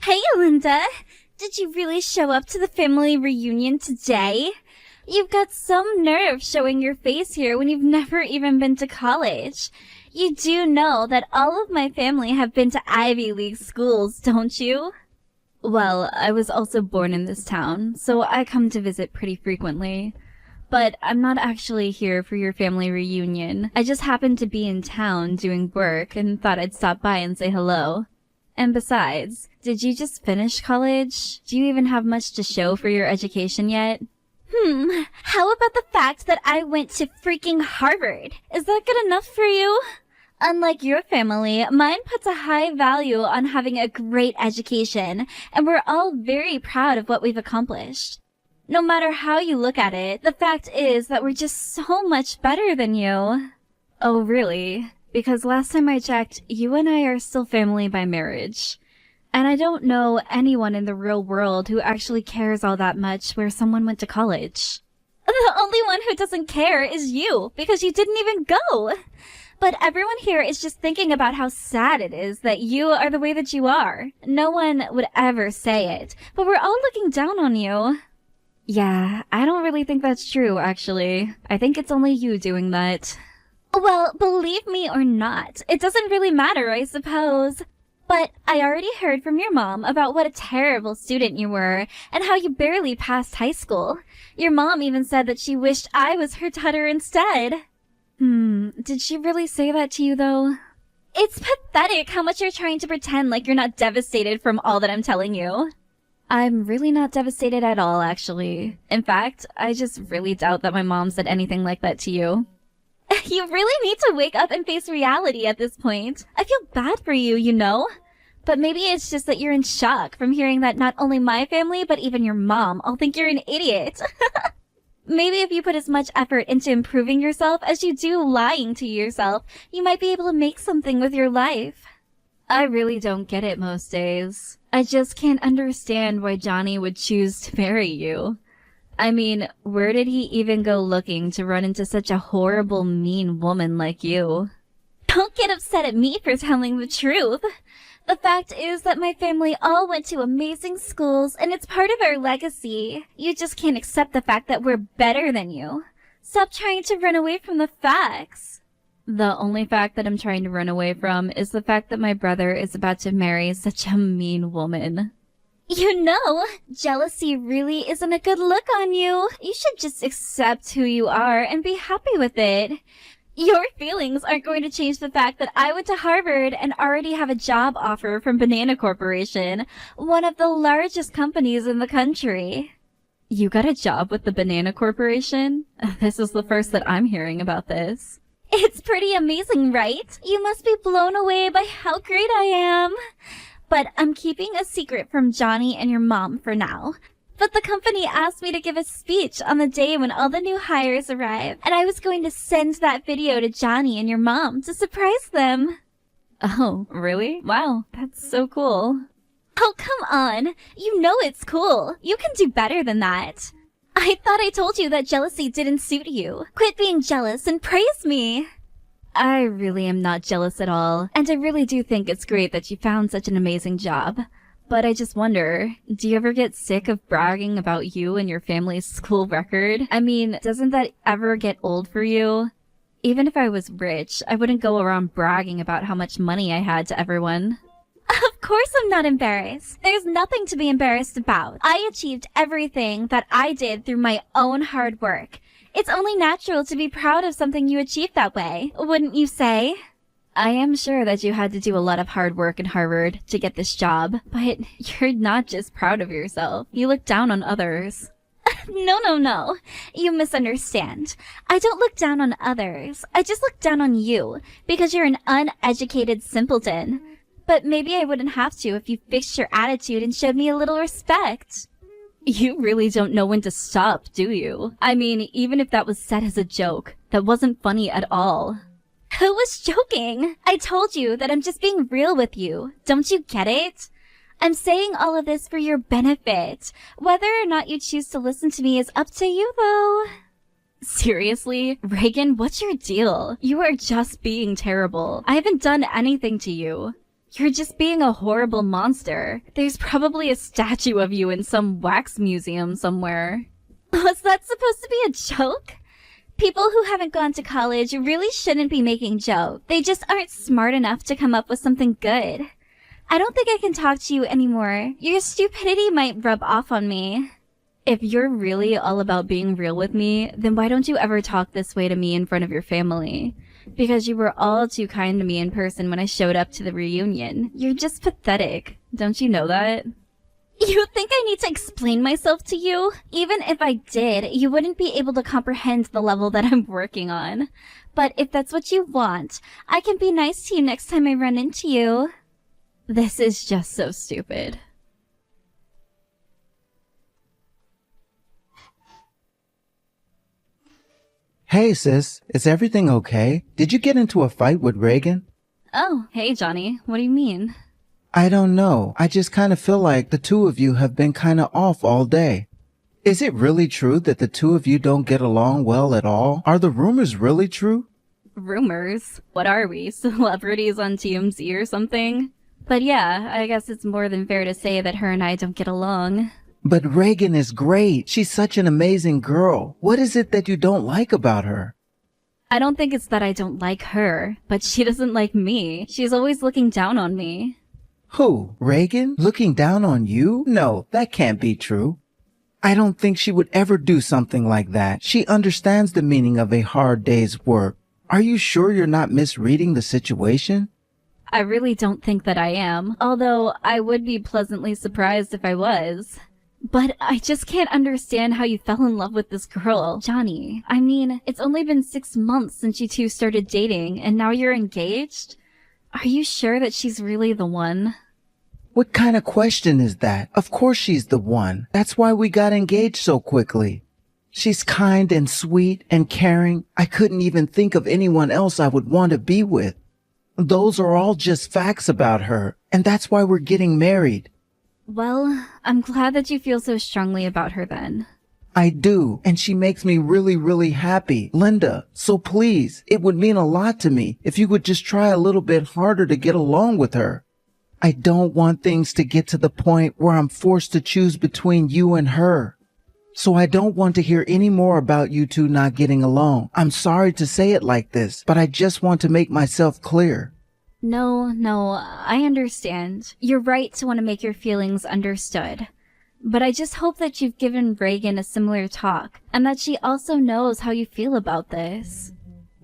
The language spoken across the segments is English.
Hey, Linda! Did you really show up to the family reunion today? You've got some nerve showing your face here when you've never even been to college. You do know that all of my family have been to Ivy League schools, don't you? Well, I was also born in this town, so I come to visit pretty frequently. But I'm not actually here for your family reunion. I just happened to be in town doing work and thought I'd stop by and say hello. And besides, did you just finish college? Do you even have much to show for your education yet? How about the fact that I went to freaking Harvard? Is that good enough for you? Unlike your family, mine puts a high value on having a great education, and we're all very proud of what we've accomplished. No matter how you look at it, the fact is that we're just so much better than you. Oh, really? Because last time I checked, you and I are still family by marriage. And I don't know anyone in the real world who actually cares all that much where someone went to college. The only one who doesn't care is you, because you didn't even go. But everyone here is just thinking about how sad it is that you are the way that you are. No one would ever say it, but we're all looking down on you. Yeah, I don't really think that's true, actually. I think it's only you doing that. Well, believe me or not, it doesn't really matter, I suppose. But I already heard from your mom about what a terrible student you were, and how you barely passed high school. Your mom even said that she wished I was her daughter instead. Did she really say that to you, though? It's pathetic how much you're trying to pretend like you're not devastated from all that I'm telling you. I'm really not devastated at all, actually. In fact, I just really doubt that my mom said anything like that to you. You really need to wake up and face reality at this point. I feel bad for you, you know? But maybe it's just that you're in shock from hearing that not only my family, but even your mom all think you're an idiot. Maybe if you put as much effort into improving yourself as you do lying to yourself, you might be able to make something with your life. I really don't get it most days. I just can't understand why Johnny would choose to marry you. I mean, where did he even go looking to run into such a horrible, mean woman like you? Don't get upset at me for telling the truth. The fact is that my family all went to amazing schools, and it's part of our legacy. You just can't accept the fact that we're better than you. Stop trying to run away from the facts. The only fact that I'm trying to run away from is the fact that my brother is about to marry such a mean woman. You know, jealousy really isn't a good look on you. You should just accept who you are and be happy with it. Your feelings aren't going to change the fact that I went to Harvard and already have a job offer from Banana Corporation, one of the largest companies in the country. You got a job with the Banana Corporation? This is the first that I'm hearing about this. It's pretty amazing, right? You must be blown away by how great I am. But I'm keeping a secret from Johnny and your mom for now. But the company asked me to give a speech on the day when all the new hires arrive, and I was going to send that video to Johnny and your mom to surprise them. Oh, really? Wow, that's so cool. Oh, come on. You know it's cool. You can do better than that. I thought I told you that jealousy didn't suit you. Quit being jealous and praise me. I really am not jealous at all, and I really do think it's great that you found such an amazing job. But I just wonder, do you ever get sick of bragging about you and your family's school record? I mean, doesn't that ever get old for you? Even if I was rich, I wouldn't go around bragging about how much money I had to everyone. Of course I'm not embarrassed. There's nothing to be embarrassed about. I achieved everything that I did through my own hard work. It's only natural to be proud of something you achieved that way, wouldn't you say? I am sure that you had to do a lot of hard work in Harvard to get this job, but you're not just proud of yourself. You look down on others. No. You misunderstand. I don't look down on others. I just look down on you, because you're an uneducated simpleton. But maybe I wouldn't have to if you fixed your attitude and showed me a little respect. You really don't know when to stop, do you? I mean, even if that was said as a joke, that wasn't funny at all. Who was joking? I told you that I'm just being real with you. Don't you get it? I'm saying all of this for your benefit. Whether or not you choose to listen to me is up to you, though. Seriously? Reagan, what's your deal? You are just being terrible. I haven't done anything to you. You're just being a horrible monster. There's probably a statue of you in some wax museum somewhere. Was that supposed to be a joke? People who haven't gone to college really shouldn't be making jokes. They just aren't smart enough to come up with something good. I don't think I can talk to you anymore. Your stupidity might rub off on me. If you're really all about being real with me, then why don't you ever talk this way to me in front of your family? Because you were all too kind to me in person when I showed up to the reunion. You're just pathetic. Don't you know that? You think I need to explain myself to you? Even if I did, you wouldn't be able to comprehend the level that I'm working on. But if that's what you want, I can be nice to you next time I run into you. This is just so stupid. Hey sis, is everything okay? Did you get into a fight with Reagan? Oh, hey Johnny, what do you mean? I don't know. I just kind of feel like the two of you have been kind of off all day. Is it really true that the two of you don't get along well at all? Are the rumors really true? Rumors? What are we, celebrities on TMZ or something? But yeah, I guess it's more than fair to say that her and I don't get along. But Reagan is great. She's such an amazing girl. What is it that you don't like about her? I don't think it's that I don't like her, but she doesn't like me. She's always looking down on me. Who? Reagan? Looking down on you? No, that can't be true. I don't think she would ever do something like that. She understands the meaning of a hard day's work. Are you sure you're not misreading the situation? I really don't think that I am, although I would be pleasantly surprised if I was. But I just can't understand how you fell in love with this girl, Johnny. I mean, it's only been 6 months since you two started dating, and now you're engaged? Are you sure that she's really the one? What kind of question is that? Of course she's the one. That's why we got engaged so quickly. She's kind and sweet and caring. I couldn't even think of anyone else I would want to be with. Those are all just facts about her, and that's why we're getting married. Well, I'm glad that you feel so strongly about her then. I do, and she makes me really, really happy. Linda, so please, it would mean a lot to me if you would just try a little bit harder to get along with her. I don't want things to get to the point where I'm forced to choose between you and her. So I don't want to hear any more about you two not getting along. I'm sorry to say it like this, but I just want to make myself clear. No, I understand. You're right to want to make your feelings understood. But I just hope that you've given Reagan a similar talk, and that she also knows how you feel about this.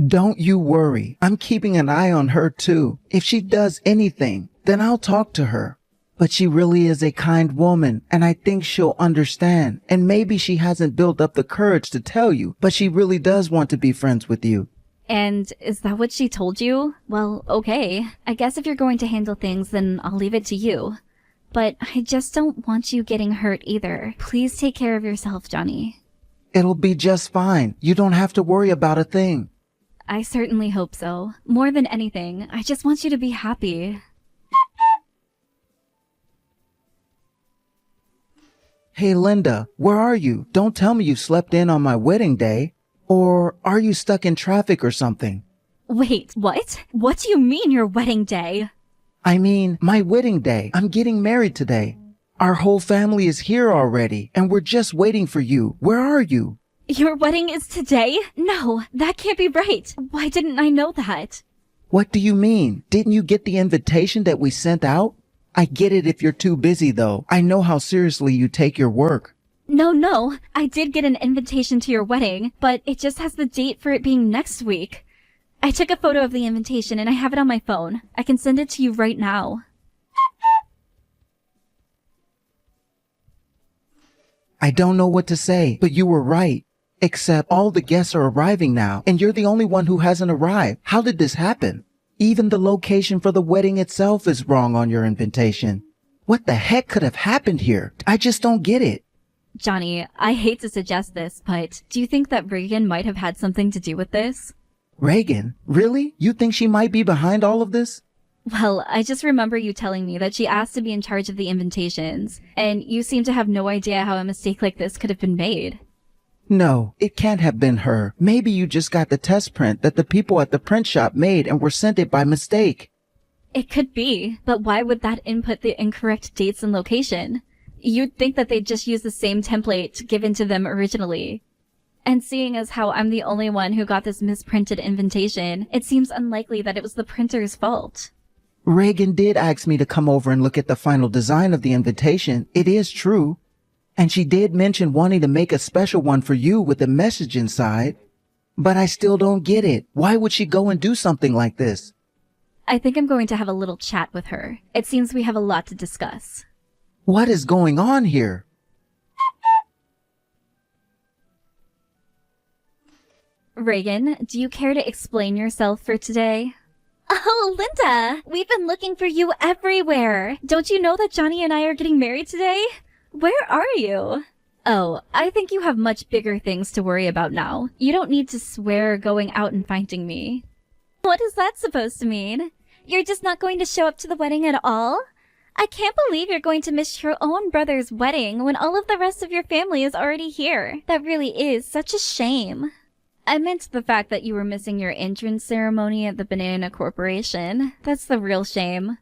Don't you worry. I'm keeping an eye on her too. If she does anything, then I'll talk to her. But she really is a kind woman, and I think she'll understand. And maybe she hasn't built up the courage to tell you, but she really does want to be friends with you. And is that what she told you? Well, okay. I guess if you're going to handle things, then I'll leave it to you. But I just don't want you getting hurt either. Please take care of yourself, Johnny. It'll be just fine. You don't have to worry about a thing. I certainly hope so. More than anything, I just want you to be happy. Hey, Linda, where are you? Don't tell me you slept in on my wedding day. Or are you stuck in traffic or something? Wait, what? What do you mean your wedding day? I mean, my wedding day. I'm getting married today. Our whole family is here already, and we're just waiting for you. Where are you? Your wedding is today? No, that can't be right. Why didn't I know that? What do you mean? Didn't you get the invitation that we sent out? I get it if you're too busy, though. I know how seriously you take your work. No, I did get an invitation to your wedding, but it just has the date for it being next week. I took a photo of the invitation and I have it on my phone. I can send it to you right now. I don't know what to say, but you were right. Except all the guests are arriving now, and you're the only one who hasn't arrived. How did this happen? Even the location for the wedding itself is wrong on your invitation. What the heck could have happened here? I just don't get it. Johnny, I hate to suggest this, but do you think that Reagan might have had something to do with this? Reagan? Really? You think she might be behind all of this? Well, I just remember you telling me that she asked to be in charge of the invitations, and you seem to have no idea how a mistake like this could have been made. No, it can't have been her. Maybe you just got the test print that the people at the print shop made and were sent it by mistake. It could be, but why would that input the incorrect dates and location? You'd think that they'd just use the same template given to them originally. And seeing as how I'm the only one who got this misprinted invitation, it seems unlikely that it was the printer's fault. Reagan did ask me to come over and look at the final design of the invitation. It is true. And she did mention wanting to make a special one for you with a message inside. But I still don't get it. Why would she go and do something like this? I think I'm going to have a little chat with her. It seems we have a lot to discuss. What is going on here? Reagan, do you care to explain yourself for today? Oh, Linda! We've been looking for you everywhere! Don't you know that Johnny and I are getting married today? Where are you? Oh, I think you have much bigger things to worry about now. You don't need to swear going out and finding me. What is that supposed to mean? You're just not going to show up to the wedding at all? I can't believe you're going to miss your own brother's wedding when all of the rest of your family is already here. That really is such a shame. I meant the fact that you were missing your entrance ceremony at the Banana Corporation. That's the real shame.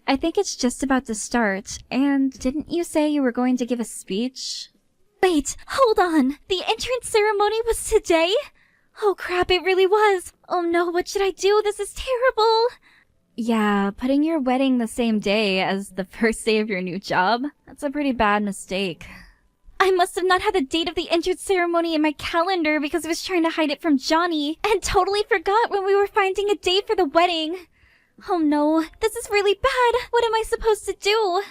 I think it's just about to start, and didn't you say you were going to give a speech? Wait, hold on! The entrance ceremony was today? Oh crap, it really was! Oh no, what should I do? This is terrible! Yeah, putting your wedding the same day as the first day of your new job? That's a pretty bad mistake. I must have not had the date of the entrance ceremony in my calendar because I was trying to hide it from Johnny, and totally forgot when we were finding a date for the wedding. Oh no, this is really bad. What am I supposed to do?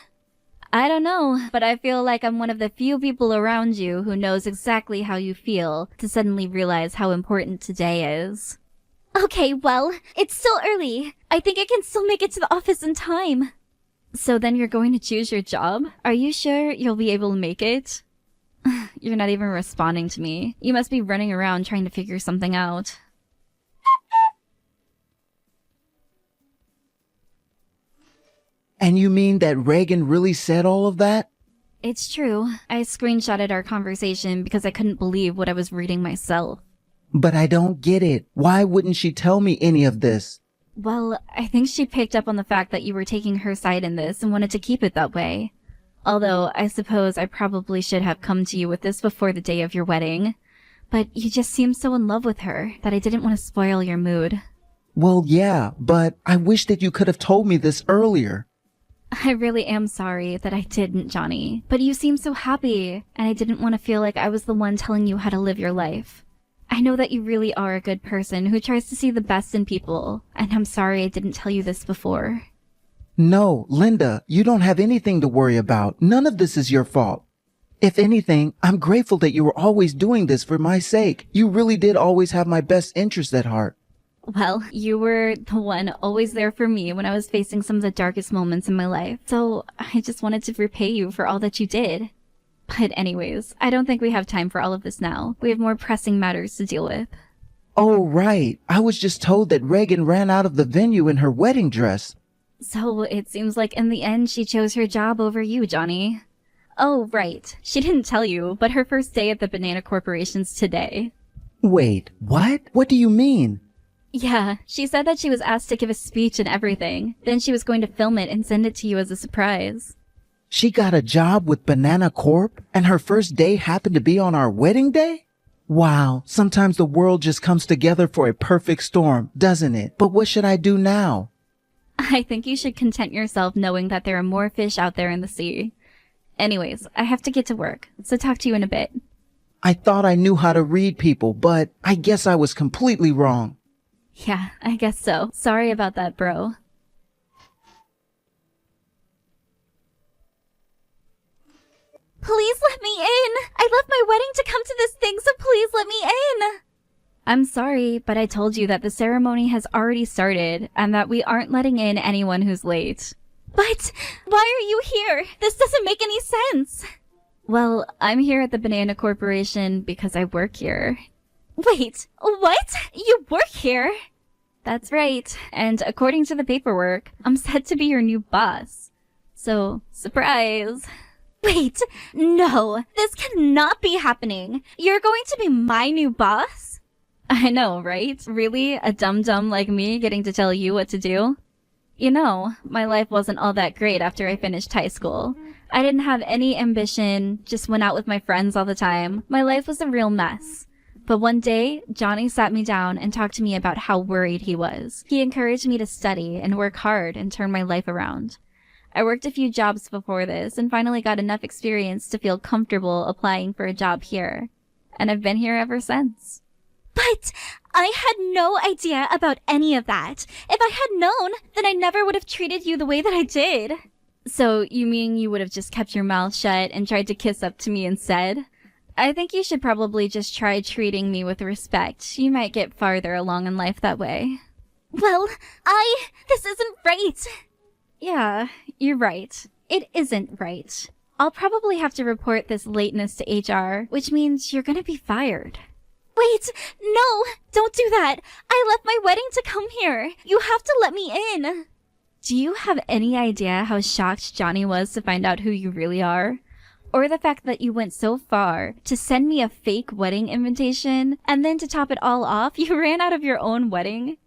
I don't know, but I feel like I'm one of the few people around you who knows exactly how you feel to suddenly realize how important today is. Okay, well, it's still early. I think I can still make it to the office in time. So then you're going to choose your job? Are you sure you'll be able to make it? You're not even responding to me. You must be running around trying to figure something out. And you mean that Reagan really said all of that? It's true. I screenshotted our conversation because I couldn't believe what I was reading myself. But I don't get it. Why wouldn't she tell me any of this? Well, I think she picked up on the fact that you were taking her side in this and wanted to keep it that way. Although, I suppose I probably should have come to you with this before the day of your wedding. But you just seemed so in love with her that I didn't want to spoil your mood. Well, yeah, but I wish that you could have told me this earlier. I really am sorry that I didn't, Johnny. But you seem so happy, and I didn't want to feel like I was the one telling you how to live your life. I know that you really are a good person who tries to see the best in people, and I'm sorry I didn't tell you this before. No, Linda, you don't have anything to worry about. None of this is your fault. If anything, I'm grateful that you were always doing this for my sake. You really did always have my best interest at heart. Well, you were the one always there for me when I was facing some of the darkest moments in my life, so I just wanted to repay you for all that you did. But anyways, I don't think we have time for all of this now. We have more pressing matters to deal with. Oh, right. I was just told that Reagan ran out of the venue in her wedding dress. So it seems like in the end she chose her job over you, Johnny. Oh, right. She didn't tell you, but her first day at the Banana Corporation's today. Wait, what? What do you mean? Yeah, she said that she was asked to give a speech and everything. Then she was going to film it and send it to you as a surprise. She got a job with Banana Corp, and her first day happened to be on our wedding day? Wow, sometimes the world just comes together for a perfect storm, doesn't it? But what should I do now? I think you should content yourself knowing that there are more fish out there in the sea. Anyways, I have to get to work, so talk to you in a bit. I thought I knew how to read people, but I guess I was completely wrong. Yeah, I guess so. Sorry about that, bro. Please let me in! I left my wedding to come to this thing, so please let me in! I'm sorry, but I told you that the ceremony has already started, and that we aren't letting in anyone who's late. But why are you here? This doesn't make any sense! Well, I'm here at the Banana Corporation because I work here. Wait, what? You work here? That's right, and according to the paperwork, I'm set to be your new boss. So, surprise! Wait, no, this cannot be happening. You're going to be my new boss? I know, right? Really? A dum-dum like me getting to tell you what to do? You know, my life wasn't all that great after I finished high school. I didn't have any ambition, just went out with my friends all the time. My life was a real mess. But one day, Johnny sat me down and talked to me about how worried he was. He encouraged me to study and work hard and turn my life around. I worked a few jobs before this and finally got enough experience to feel comfortable applying for a job here. And I've been here ever since. But I had no idea about any of that. If I had known, then I never would have treated you the way that I did. So you mean you would have just kept your mouth shut and tried to kiss up to me instead? I think you should probably just try treating me with respect. You might get farther along in life that way. Well, this isn't right. Yeah, you're right. It isn't right. I'll probably have to report this lateness to HR, which means you're gonna be fired. Wait, no, don't do that. I left my wedding to come here. You have to let me in. Do you have any idea how shocked Johnny was to find out who you really are? Or the fact that you went so far to send me a fake wedding invitation, and then to top it all off, you ran out of your own wedding?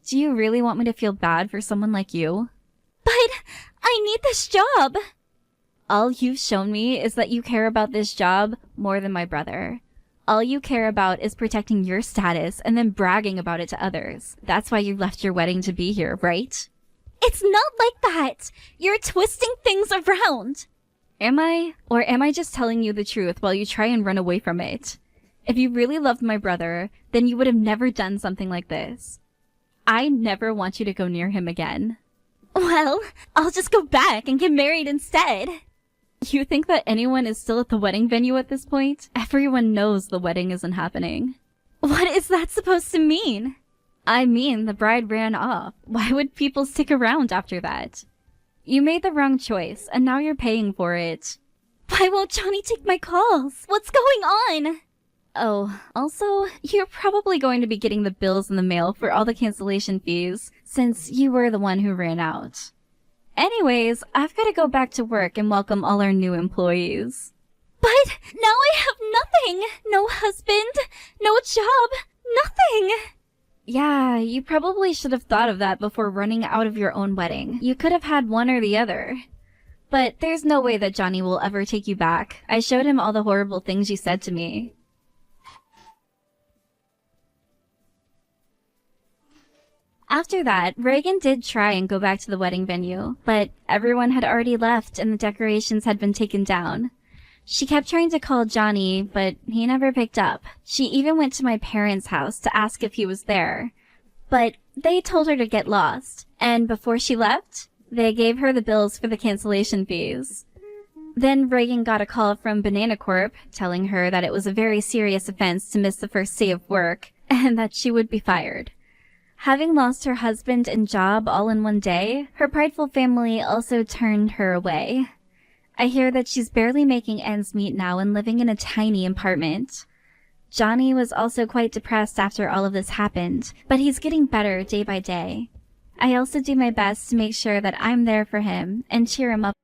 Do you really want me to feel bad for someone like you? But I need this job. All you've shown me is that you care about this job more than my brother. All you care about is protecting your status and then bragging about it to others. That's why you left your wedding to be here, right? It's not like that. You're twisting things around. Am I? Or am I just telling you the truth while you try and run away from it? If you really loved my brother, then you would have never done something like this. I never want you to go near him again. Well, I'll just go back and get married instead. You think that anyone is still at the wedding venue at this point? Everyone knows the wedding isn't happening. What is that supposed to mean? I mean, the bride ran off. Why would people stick around after that? You made the wrong choice, and now you're paying for it. Why won't Johnny take my calls? What's going on? Oh, also, you're probably going to be getting the bills in the mail for all the cancellation fees, since you were the one who ran out. Anyways, I've got to go back to work and welcome all our new employees. But now I have nothing! No husband, no job, nothing! Yeah, you probably should have thought of that before running out of your own wedding. You could have had one or the other. But there's no way that Johnny will ever take you back. I showed him all the horrible things you said to me. After that, Reagan did try and go back to the wedding venue, but everyone had already left and the decorations had been taken down. She kept trying to call Johnny, but he never picked up. She even went to my parents' house to ask if he was there. But they told her to get lost, and before she left, they gave her the bills for the cancellation fees. Then Reagan got a call from Banana Corp telling her that it was a very serious offense to miss the first day of work, and that she would be fired. Having lost her husband and job all in one day, her prideful family also turned her away. I hear that she's barely making ends meet now and living in a tiny apartment. Johnny was also quite depressed after all of this happened, but he's getting better day by day. I also do my best to make sure that I'm there for him and cheer him up.